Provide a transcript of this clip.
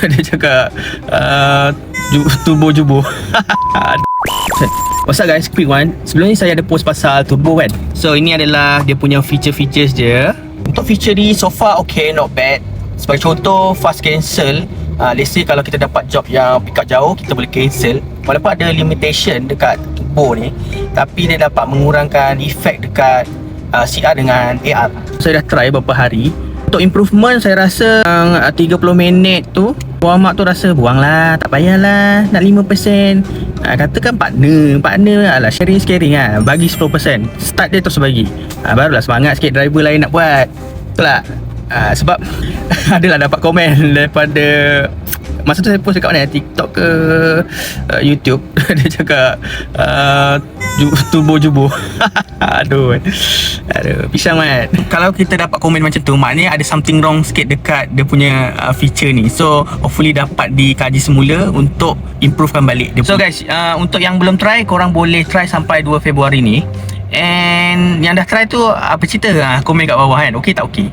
Dia cakap turbo jubo. What's up guys, quick one. Sebelum ni saya ada post pasal turbo kan. So ini adalah dia punya features dia. Untuk feature ni so far okay, not bad. Sebagai contoh, fast cancel. Let's say kalau kita dapat job yang pick up jauh, kita boleh cancel. Walaupun ada limitation dekat turbo ni, tapi dia dapat mengurangkan efek dekat CR dengan AR. Saya dah try beberapa hari. Untuk improvement saya rasa 30 minit tu warm up tu rasa buang lah, tak payahlah nak 5%. Katakan partner alah, sharing lah, bagi 10%, start dia terus bagi, barulah semangat sikit driver lain nak buat. Betul tak? Sebab adalah dapat komen daripada masa tu saya post dekat mana, TikTok ke YouTube. Dia cakap turbo jubo. Aduh, pisang kan. Kalau kita dapat komen macam tu, maknanya ada something wrong sikit dekat dia punya feature ni. So hopefully dapat dikaji semula untuk improvekan balik dia. So guys, untuk yang belum try, korang boleh try sampai 2 Februari ni. And yang dah try tu apa cerita? Komen kat bawah kan, okey tak okey.